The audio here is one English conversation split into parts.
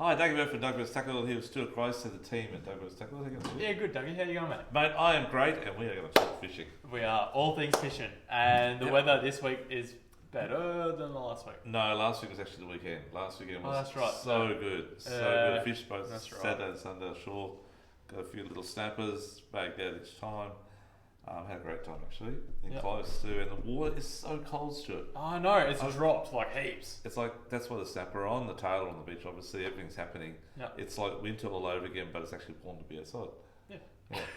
Hi, Doug from Douglas Tackle here with Stuart Grice to the team at Douglas Tackle. How you going, Stuart? Yeah, good, Dougie. How you going, mate? Mate, I am great and we are going to talk fishing. We are all things fishing, and the Yep. weather this week is better than the last week. No, last week was actually the weekend. Last weekend was that's right. so No. good. So good. Fish both That's right. Saturday and Sunday ashore. Got a few little snappers, bagged out each time. Had a great time actually. In Yep. close too. And the water is so cold, Stuart. I know, it's dropped like heaps. It's like, that's why the snapper are on, the tail are on the beach, obviously, everything's happening. Yep. It's like winter all over again, but it's actually warm to be outside. Yeah.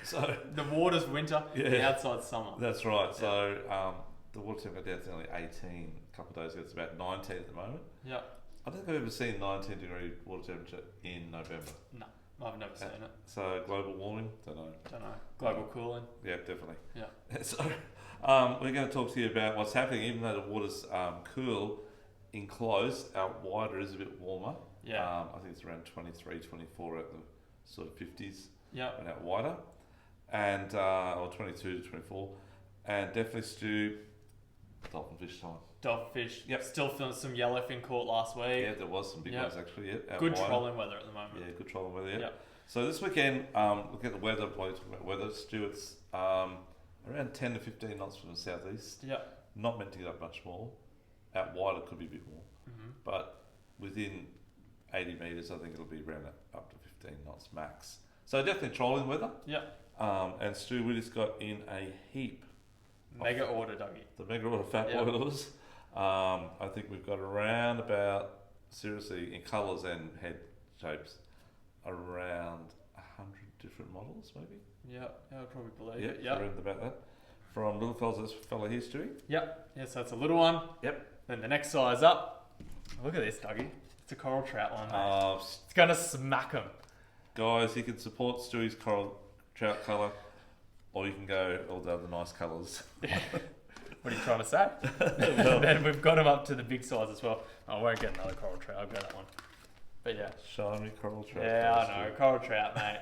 So The water's winter, the Yeah. outside's summer. that's right. So the water temperature got down to only 18 a couple of days ago. It's about 19 at the moment. Yeah. I don't think I've ever seen 19 degree water temperature in November. No, I've never seen it. So global warming, don't know. Don't know. Global cooling. Yeah, definitely. Yeah. So we're going to talk to you about what's happening. Even though the water's cool, in close, out wider is a bit warmer. Yeah. I think it's around 23, 24 at the sort of 50s. Yeah. And out wider, and or 22 to 24, and definitely Stu, dolphin fish time. Dogfish. Yep. Still feeling some yellowfin caught last week. Yeah, there was some big Yep. ones actually. Yeah, out Good wider. trolling weather at the moment. Yeah, good trolling weather. Yeah. Yep. So this weekend, look at the weather. While you talk about weather, Stu, it's around 10 to 15 knots from the southeast. Yeah. Not meant to get up much more. Out wider could be a bit more, Mm-hmm. but within 80 meters, I think it'll be around up to 15 knots max. So definitely trolling weather. Yeah. And Stu, we just got in a heap. Mega order, Dougie. The mega order fat Yep. boilers. I think we've got around about, seriously, in colours and head shapes, around 100 different models, maybe. Yeah, I'd probably believe Yeah, it. Yeah. around about that. From little fellas, this fella here, Stewie. Yep. Yeah, so it's a little one. Yep. Then the next size up. Look at this, Dougie. It's a coral trout one, mate. It's gonna smack him. Guys, you can support Stewie's coral trout colour, or you can go all the other nice colours. What are you trying to say? Then we've got him up to the big size as well. I won't get another coral trout. I'll go that one. But yeah. Shiny coral trout. Yeah, I know. Coral trout, mate.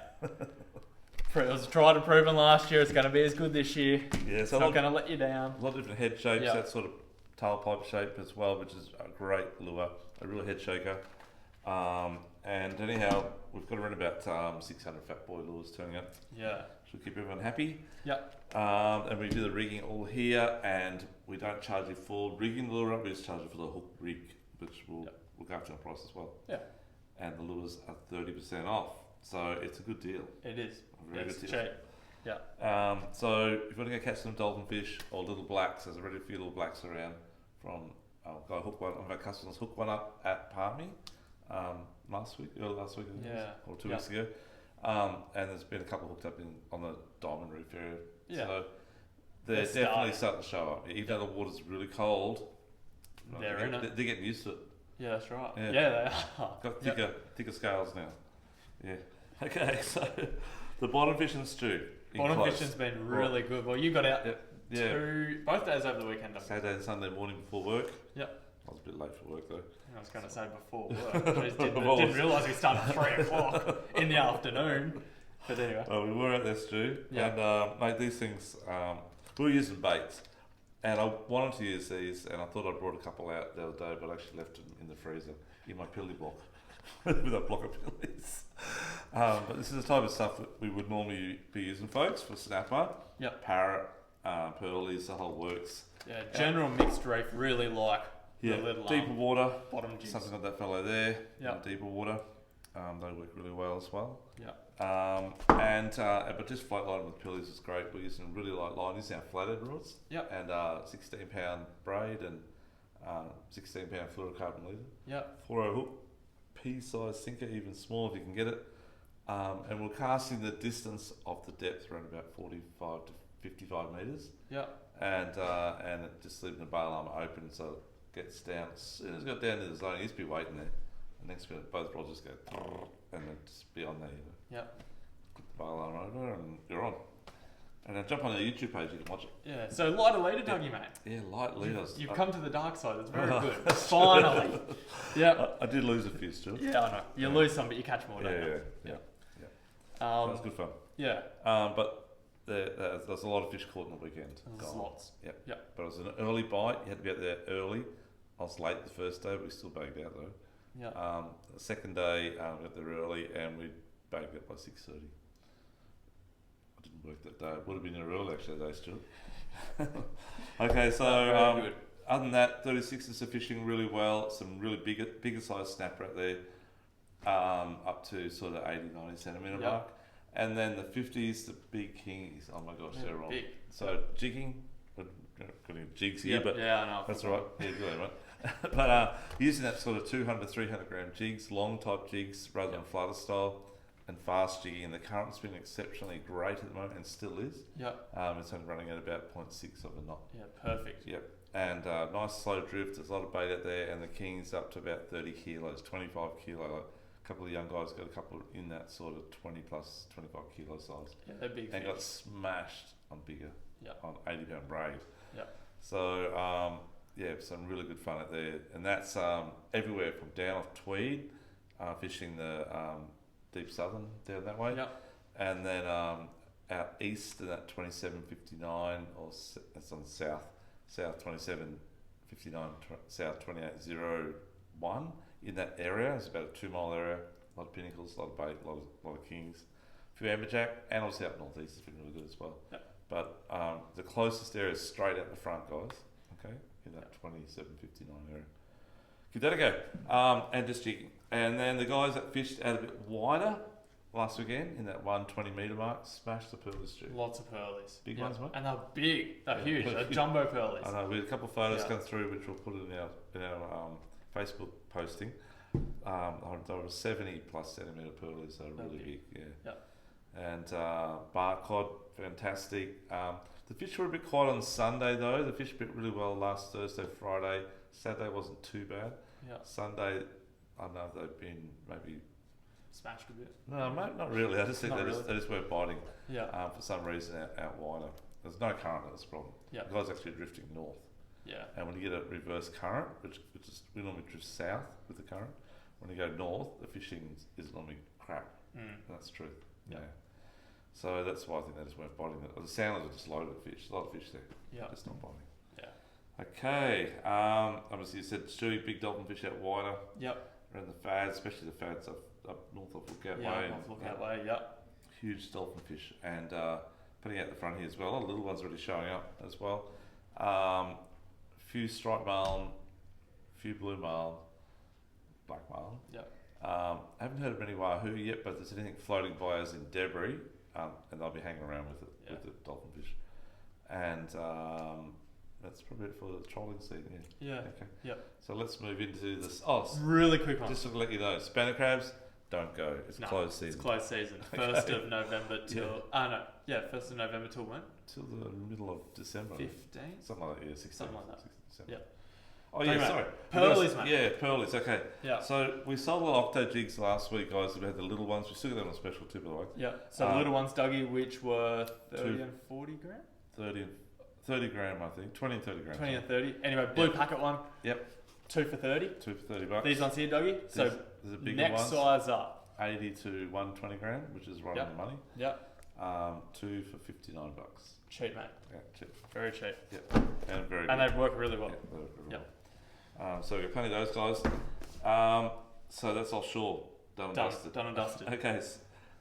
It was tried and proven last year. It's going to be as good this year. Yeah, It's so not going to let you down. a lot of different head shapes, Yeah. that sort of tailpipe shape as well, which is a great lure, a real head shaker. And anyhow, we've got around about 600 fat boy lures turning up. Yeah. Should keep everyone happy. Yep. And we do the rigging all here, and we don't charge you for rigging the lure up, we just charge you for the hook rig, which will Yep. look after our price as well. Yeah. And the lures are 30% off, so it's a good deal. It is. A very It's good deal. cheap. Yeah. So if you want to go catch some dolphin fish or little blacks, there's already a few little blacks around from got a hook one, one of our customers hooked one up at Palmy last week, I think it was, Yeah. or 2 Yeah. weeks ago. And there's been a couple hooked up on the Diamond Reef area. Yeah. So they're They're definitely starting to show up. Even though the water's really cold, They're in it. they're getting used to it. Yeah, that's right. Yeah. Yeah, they are. Got Yep. thicker scales now. Yeah. Okay, so the bottom fish and stew. in Bottom close. fishing's been really good. Well, you got out Yeah. both days over the weekend. Dougie. Saturday and Sunday morning before work. Yep. I was a bit late for work though. I was going to say before work. I just didn't Well, realise we started at 3 o'clock in the afternoon. But anyway. Well, we were out there, Stu, Yeah. and mate, these things, we were using baits, and I wanted to use these, and I thought I brought a couple out the other day, but I actually left them in the freezer in my pilly block with a block of pillies. But this is the type of stuff that we would normally be using, folks, for snapper, Yep. parrot, pearlies, the whole works. Yeah, general mixed reef really like Yeah, the little deeper water, bottom jigs. something like that fellow there. Yep. Deeper water, they work really well as well. Yep. But just float line with pillies is great. We're using really light line. These are our flathead rods. Yep. And 16-pound braid and 16-pound fluorocarbon leader. Yep. 4-0 hook, pea-sized sinker, even small if you can get it. And we're casting the distance of the depth around about 45 to 55 metres. Yep. And it just leaving the bail arm open so it gets down. As soon as it got down to the zone, you just be waiting there. And next minute, both rods just go and then just be on there. Yep. Put the bail arm over and you're on. And then jump on our YouTube page, you can watch it. Yeah. So lighter leader, Dougie, mate. Yeah, light leaders. You've come to the dark side. It's very good. Finally. Yeah. I did lose a few still. Yeah, I know. You lose some, but you catch more, don't Yeah, you? yeah. That Um, was good fun. yeah. But there's a lot of fish caught on the weekend. There's lots. Yep. Yep. But it was an early bite. You had to be out there early. I was late the first day, but we still bagged out though. Yeah. The second day, we got there early and we bagged it by 6:30. I didn't work that day. It would have been early actually that day, Stuart. Okay, so Very good. other than that, 36ers are fishing really well. Some really bigger size snapper out there, up to sort of 80, 90 centimetre Yep. mark. And then the 50s, the big kingies. Oh my gosh, they're on. Big. So jigging, got any jigs here, Yep. but Yeah, I know. that's all right. Yeah, good, right? But using that sort of 200, 300 gram jigs, long type jigs rather than flutter style, and fast jigging. And the current's been exceptionally great at the moment and still is. Yep. It's only running at about 0.6 of a knot. Yeah, perfect. Yep. And nice slow drift. There's a lot of bait out there, and the king's up to about 30 kilos, 25 kilo. Like a couple of young guys got a couple in that sort of 20 plus, 25 kilo size, Yeah, they're big and fish. got smashed on bigger, Yep. on 80 pound braid. Yep. So yeah, some really good fun out there, and that's everywhere from down off Tweed, fishing the deep southern down that way, Yep. and then out east in that 2759 or that's on south 2759 south 2801 in that area. It's about a 2 mile area. A lot of pinnacles, a lot of bait, a lot of kings, a few amberjack, and obviously up northeast has been really good as well. Yep. But the closest area is straight out the front, guys. Okay, in that 2759 area. Give that a go. And just jigging. And then the guys that fished out a bit wider last weekend in that 120 metre mark smashed the pearlies too. Lots of pearlies. Big Yep. ones, mate. And they're big. They're Yeah. huge. They're jumbo pearlies. I know, we had a couple of photos Yeah. come through which we'll put in our Facebook posting. There were 70 plus centimetre pearlies, so They're really big. big, yeah. Yep. And bar cod, fantastic. The fish were a bit quiet on Sunday though. The fish bit really well last Thursday, Friday. Saturday wasn't too bad. Yeah. Sunday, I know they've been maybe. Smashed a bit. No, mate, not really. I just think Not they just weren't biting Yeah. for some reason out wider. There's no current, that's the problem. Yeah. The guy's actually drifting north. Yeah. And when you get a reverse current, which is, we normally drift south with the current, when you go north, the fishing is normally crap. Mm. That's the truth. Yeah. So that's why I think they just weren't biting it. The sounders are just loaded with fish. A lot of fish there. Yeah. Just not biting. Yeah. Okay. Obviously you said Stewie, big dolphin fish out wider. Yep. Around the fads, especially the fads up north of Lookout Yeah. Way. North Lookout Way. Yep. Huge dolphin fish. And putting out the front here as well. A lot of little ones already showing up as well. Few striped marlin, few blue marlin, black marlin. Yep. I haven't heard of any wahoo yet, but if there's anything floating by us in debris, and they'll be hanging around with it, Yeah. with the dolphin fish. And that's probably it for the trolling season. Yeah. Yeah. Okay. Yep. So let's move into this. Really quick one. Just to let you know, spanner crabs don't go. It's No, closed season It's closed season. 1st of November till. No. Yeah, 1st of November till when? till the middle of December. 15? Something like that. Yeah, 16. Something like that. 16 December. Yep. Oh Talking yeah, about sorry. pearlies, mate. Yeah, pearlies. Okay. Yeah. So we sold a lot of octo jigs last week, guys. We had the little ones. We still got them on special too, by the way. Yeah. So the little ones, Dougie, which were 30 Two. and 40 gram? 30 gram, I think. 20 and 30 grams. 20 and 30. Anyway, blue Yep. packet one. Yep. 2 for 30. 2 for $30. These ones here, Dougie. So There's a bigger next one, size up. 80 to 120 gram, which is right Yep. on the money. Yep. 2 for $59. Cheap, mate. Yeah, cheap. Very cheap. And very And good. they work really well. Yeah, they work really Yep. well. So we've got plenty of those guys. So that's offshore. Done and dusted. Done and dusted. Okay,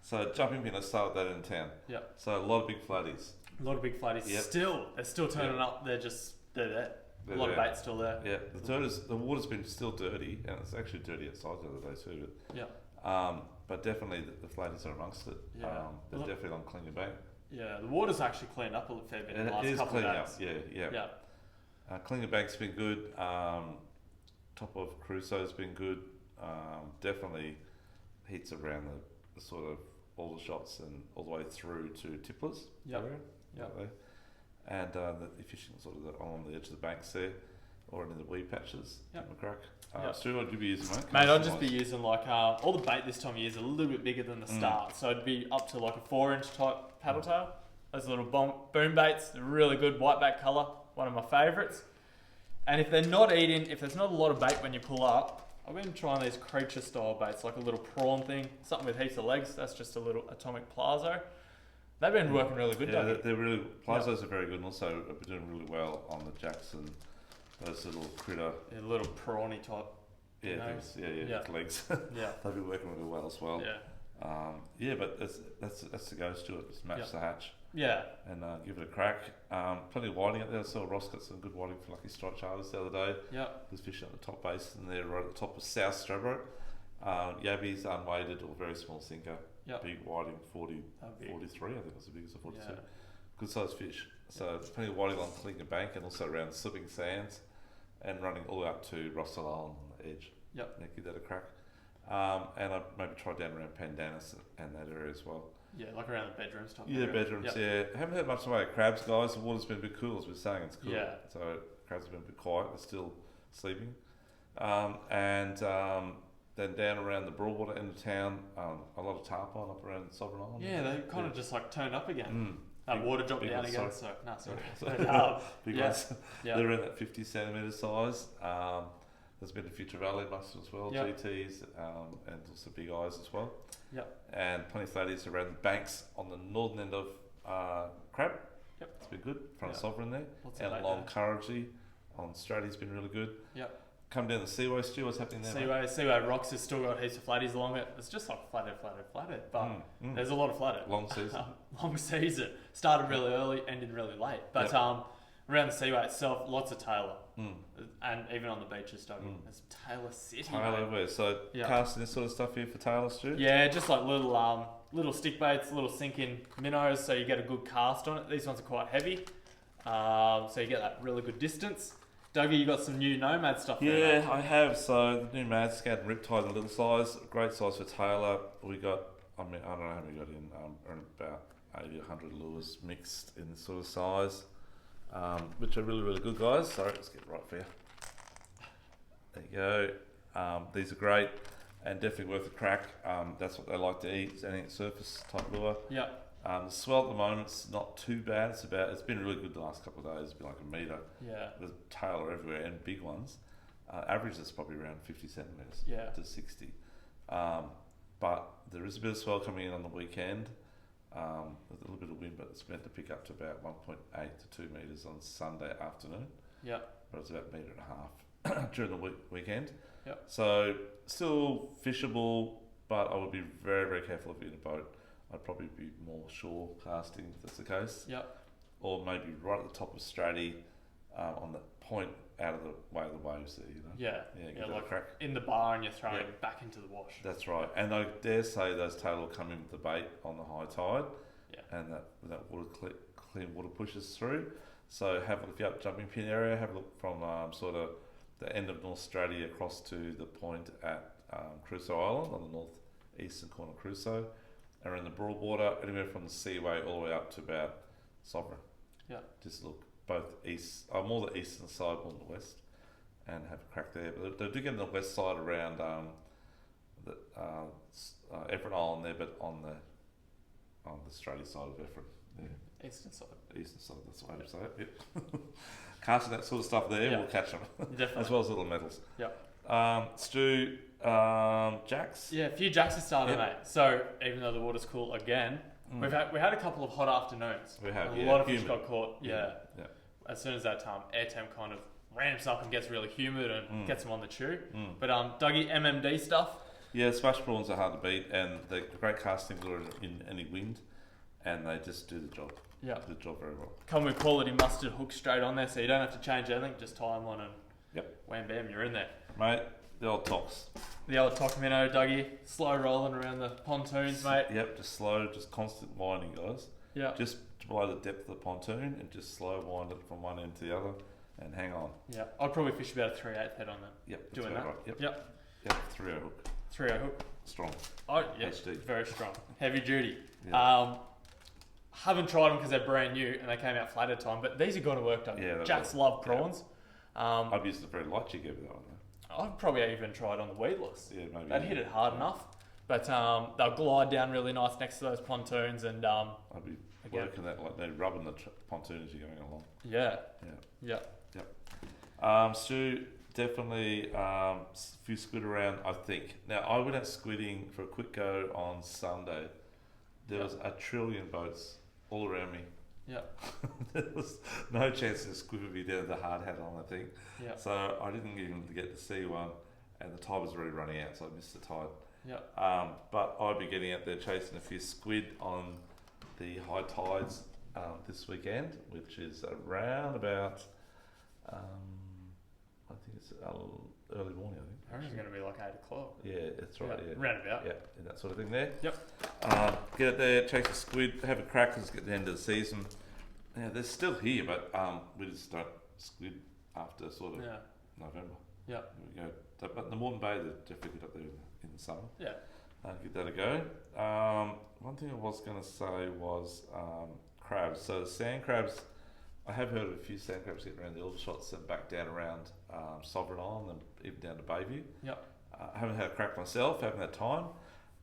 so jumping pin, let's start with that in town. Yep. So a lot of big flatties. A lot of big flatties. Yep. They're still turning Yep. up. They're there. They're A lot there. of bait still there. Yeah, the water's been still dirty, and it's actually dirty outside the other day too. Yeah. But definitely the flatties are amongst it. Yeah. They're Look- definitely on Clinger Bank. Yeah. The water's actually cleaned up a fair bit in the It last is couple of cleaning up. days. Yeah. Clinger Bank's been good. Top of Crusoe's been good. Definitely heats around the sort of all the shots and all the way through to Tipplers. Yep. area, Yep. right there. And the fishing sort of along the edge of the banks there, or in the weed patches. Yep. McCrack. Yep. Stu, what would you be using, mate? Mate, I'd just be using like all the bait this time of year is a little bit bigger than the Mm. start, so it'd be up to like a 4-inch type paddle tail. Those little boom baits, they're really good, whiteback colour, one of my favourites. And if they're not eating, if there's not a lot of bait when you pull up, I've been trying these creature style baits, like a little prawn thing, something with heaps of legs. That's just a little atomic plazo. They've been working really good, Yeah, Dougie. they're really plazos are very good, and also are doing really well on the Jackson. Those little critter. A little prawny type Yeah, nose. yeah, its legs. Yeah. They've been working really well as well. Yeah. Yeah, but that's the go, Stuart. Just match Yeah. the hatch Yeah. and give it a crack. Plenty of whiting up there. I saw Ross got some good whiting for Lucky Strike Charters the other day. Yeah. He was fishing at the top basin there, right at the top of South Stradbroke. Yabby's unweighted or very small sinker. Yep. Big whiting, 40, That'd be- 43, I think that's the biggest of 42. Yeah. Good sized fish. So there's plenty of whiting on Clinker Bank and also around Slipping Sands and running all the way up to Rossall Island on the edge. Yep. Yeah, give that a crack. And I maybe try down around Pandanus and that area as well. Yeah, like around the bedrooms type Yeah, area. bedrooms, Yep. yeah. Haven't heard much away of crabs, guys. The water's been a bit cool, as we're saying, it's cool. Yeah. So crabs have been a bit quiet, they're still sleeping. Then down around the Broadwater end of town, a lot of tarpon up around Sovereign Island. Yeah, they kind of just like turned up again. Big- Water dropped big down ones, again. sorry. So, no, sorry. So- Big yeah. ones. Yeah. They're around that 50 centimetre size. There's been a few trevally mussels as well, Yep. GTs, and also big eyes as well. Yep. And plenty of flatties around the banks on the northern end of crab. Yep. It's been good. Front Yeah. Sovereign there. Lots of And bait along there. Couragey on Strady's been really good. Yep. Come down the Seaway, Stu, what's happening there? mate? Seaway Rocks has still got heaps of flatties along it. It's just like flathead. But there's a lot of flathead. Long season. Long season. Started really early, ended really late. But Yep. around the Seaway itself, lots of tailor. Mm. And even on the beaches, there's Taylor City. Taylor mate. everywhere. So Yeah. casting this sort of stuff here for Taylor, Stu? Yeah, just like little stick baits, little sinking minnows, so you get a good cast on it. These ones are quite heavy, so you get that really good distance. Dougie, you got some new Nomad stuff there. Yeah, mate. I have. So the new Mad Scout and Riptide, the little size, great size for Taylor. We got, I don't know how many we got in, around about 80, 100 lures mixed in this sort of size, which are really, really good, guys. Sorry, let's get it right for you. There you go. These are great and definitely worth a crack. That's what they like to eat, is anything surface type lure. Yeah, The swell at the moment's not too bad. It's been really good the last couple of days. It's been like a metre. yeah, There's Taylor everywhere and big ones. Average is probably around 50 centimetres yeah, to 60. But there is a bit of swell coming in on the weekend. There's a little bit of wind, but it's meant to pick up to about 1.8 to 2 metres on Sunday afternoon. yeah, But it's about a metre and a half during the weekend. Yep. So still fishable, but I would be very, very careful if you're in a boat. I'd probably be more shore casting if that's the case. yeah, Or maybe right at the top of Stratty, on the point out of the way of the waves there, you know. yeah, Yeah, give yeah, that like a crack. in the bar and you're throwing Yeah. it back into the wash. That's right. And I dare say those tail will come in with the bait on the high tide. Yeah. And that water clean water pushes through. So have a look, if you're up jumping pin area, have a look from sort of the end of North Straddie across to the point at Crusoe Island on the northeastern corner of Crusoe. And around the Broadwater, anywhere from the Seaway all the way up to about Sovereign. Yeah. Just look both east, more the eastern side, more the west, and have a crack there. But they do get on the west side around the Everett Island there, but on the Straddie side of Everett. Yeah. Eastern side. Eastern side, that's the way to say it. Yep. Casting that sort of stuff there, Yeah. we'll catch them, Definitely. as well as little metals. Yep. Stu, Jacks. Yeah, a few jacks have started, Yep. mate. So even though the water's cool again, we had a couple of hot afternoons. We have, A yeah, lot of fish humid. got caught. Yeah. Yeah. As soon as that air temp kind of ramps up and gets really humid and gets them on the chew. Mm. But Dougie, MMD stuff. Yeah, smash prawns are hard to beat, and they're great casting lure in any wind, and they just do the job. Yeah. Do the job very well. Come with quality mustard hook straight on there, so you don't have to change anything. Just tie them on and Yep. wham bam, you're in there. Mate, the old tox. The old Toc minnow, Dougie, slow rolling around the pontoons, mate. Yep, just slow, just constant winding, guys. Yeah. Just below the depth of the pontoon, and just slow wind it from one end to the other, and hang on. Yeah. I'd probably fish about a 3/8 head on that. Yep, that's Doing about that. right. Yep. Yep. Yep, 3 hook. 3/0 hook. Strong. Oh, yeah. HD. Very strong. Heavy duty. Yeah. Haven't tried them because they're brand new and they came out flat at the time, but these are going to work, Dougie. Yeah, they Jacks will. love prawns. I've used the very light jig over that one, though. I've probably even tried on the weedless. Yeah, maybe. They'd hit it hard enough, but they'll glide down really nice next to those pontoons and I'd be again, working that like they're rubbing the pontoon as you're going along. yeah, Yeah. yeah, Stu, definitely few squid around, I think. Now, I went out squidding for a quick go on Sunday. There was a trillion boats all around me. yeah, There was no chance a squid would be down with the hard hat on, I think. yeah, So I didn't even get to see one. and the tide was already running out, so I missed the tide. Yep. But I'll be getting out there chasing a few squid on the high tides this weekend, which is around about, I think it's early morning, I think. I reckon it's going to be like 8 o'clock. Yeah, that's right, yeah. Roundabout. Yeah, and that sort of thing there. Yep. Get out there, chase a squid, have a crack because it's getting the end of the season. Yeah, they're still here, but we just don't squid after sort of November. Yeah. There we go. But the Moreton Bay, they're definitely good up there in the summer. Yeah. Give that a go. One thing I was going to say was crabs. So sand crabs, I have heard of a few sand crabs getting around the Aldershots and back down around Sovereign Island and even down to Bayview. Yep. I haven't had a crack myself, haven't had time,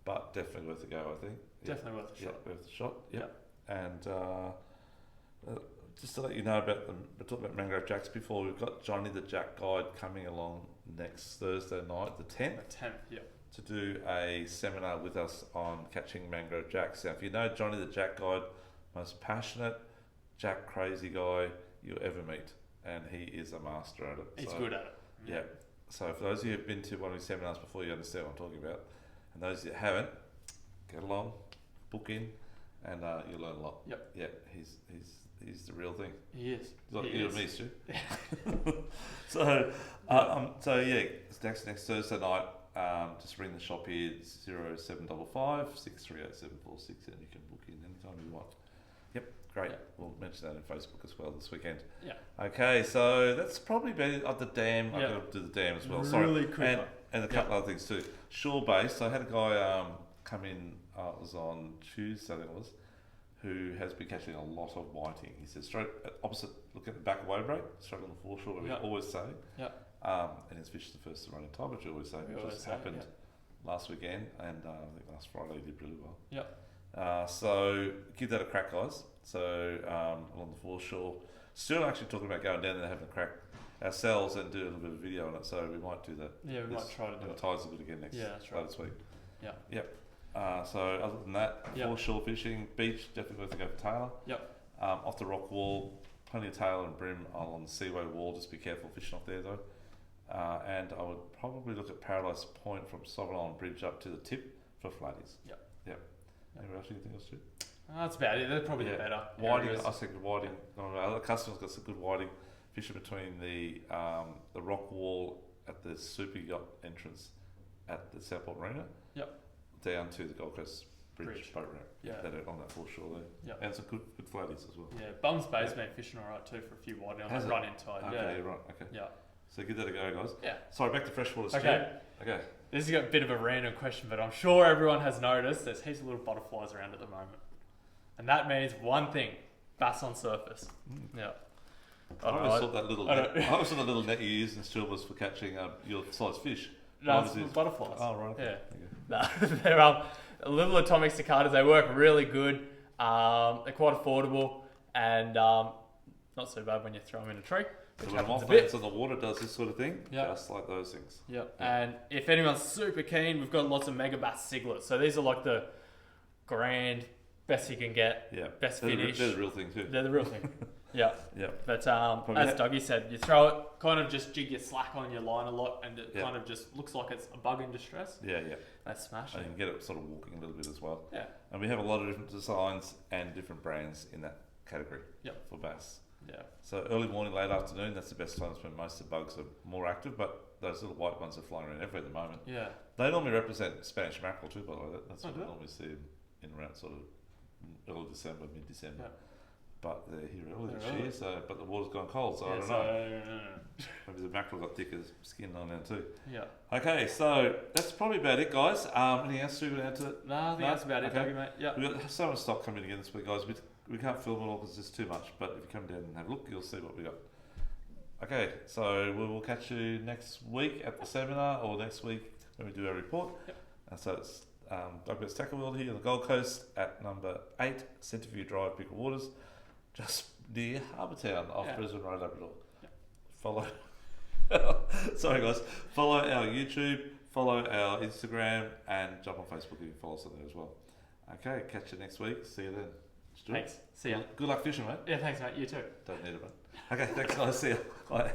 but definitely worth a go, I think. Definitely worth a shot. Yeah, worth a shot. Yep. And just to let you know about we talked about mangrove jacks before. We've got Johnny the Jack Guide coming along next Thursday night, the 10th. The 10th, yeah. To do a seminar with us on catching mangrove jacks. Now, if you know Johnny the Jack Guide, most passionate jack crazy guy you'll ever meet, and he is a master at it. He's good at it. Yeah. So for those of you who've been to one of his seminars before, you understand what I'm talking about. And those that haven't, get along, book in, and you'll learn a lot. Yep. Yeah, he's the real thing. He is. He's like He you is. and me, Stu. So yeah, it's next Thursday night. Just ring the shop here, 0755 638 746, and you can book in anytime you want. Yep, great. Yeah. We'll mention that on Facebook as well this weekend. Yeah. Okay, so that's probably been at the dam. I've Yeah. got to do the dam as well. Really Sorry. quick. And a couple other things too. Shore base. I had a guy come in. It was on Tuesday, I think it was, who has been catching a lot of whiting. He said straight opposite, look at the back of Wavebreak, straight on the foreshore, where we always say. Yeah. And his fish is the first to run in tide, which we always say. We It always just say, happened last weekend, and I think last Friday he did really well. Yeah. So give that a crack, guys. So along the foreshore, still actually talking about going down there and having a crack ourselves and do a little bit of video on it. So we might do that. Yeah, we might try to do the it. tides are good again next That's right. this week. Yeah. Yep. So other than that, foreshore fishing, beach, definitely worth a go for Taylor. Yep. Off the rock wall, plenty of tailor and brim along the seaway wall. Just be careful fishing off there though. And I would probably look at Paradise Point from Sovereign Island Bridge up to the tip for flatties. Yep. Anything else you think else too? That's about it. They're probably the better. Whiting, areas. I think whiting. Other customers got some good whiting. Fishing between the rock wall at the super yacht entrance at the Southport Marina. Yep. Down to the Gold Coast Bridge boat ramp. Yeah. That on that foreshore there. Yep. And some good flatties as well. Yeah, Bums Bay's been fishing alright too for a few whiting on Has the it? run-in tide. Okay, right. Okay. Yeah. So give that a go, guys. Yeah. Sorry, back to freshwater. Stu. Okay. Okay. This is a bit of a random question, but I'm sure everyone has noticed there's heaps of little butterflies around at the moment. And that means one thing, bass on surface. Yeah. I always thought that little net, I I always thought the little net you used in Still was for catching your size fish. No, it's butterflies. Oh, right. Okay. Yeah. No, they're little atomic cicadas. They work really good. They're quite affordable and not so bad when you throw them in a tree. So when I'm off lands on the water, does this sort of thing, Yep. just like those things. Yep. And if anyone's super keen, we've got lots of mega bass siglets. So these are like the grand best you can get. Yeah. Best They're finish. they're the real thing too. They're the real thing. Yeah. Yeah. But as Dougie said, you throw it, kind of just jig your slack on your line a lot, and it kind of just looks like it's a bug in distress. Yeah. They smash And it. you can get it sort of walking a little bit as well. Yeah. And we have a lot of different designs and different brands in that category. Yep. For bass. Yeah. So early morning, late afternoon, that's the best times when most of the bugs are more active, but those little white ones are flying around everywhere at the moment. Yeah. They normally represent Spanish mackerel too, by the way. That's Oh, what do we they? normally see in around sort of early December, mid-December. Yeah. But they're here early They're this early. year, so, but the water's gone cold, so I don't know. Maybe the mackerel got thicker skin on there too. Yeah. Okay, so that's probably about it, guys. Anything else we would add to it? No, I think that's about it, Okay. Dougie, mate. Yeah. We've got so much stock coming again this week, guys. We can't film it all because there's too much, but if you come down and have a look, you'll see what we got. Okay, so we will catch you next week at the seminar or next week when we do our report. Yep. So it's Douglas Tackle World here on the Gold Coast at number 8 Centreview Drive, Bigger Waters, just near Harbour Town off Brisbane Road, Labrador. Yep. Follow. Sorry, guys. Follow our YouTube, follow our Instagram, and jump on Facebook if you follow us on there as well. Okay, catch you next week. See you then. Stuart. Thanks. See ya. Good luck fishing, mate. Yeah, thanks, mate. You too. Don't need it, mate. Okay, thanks, guys. See ya. Bye.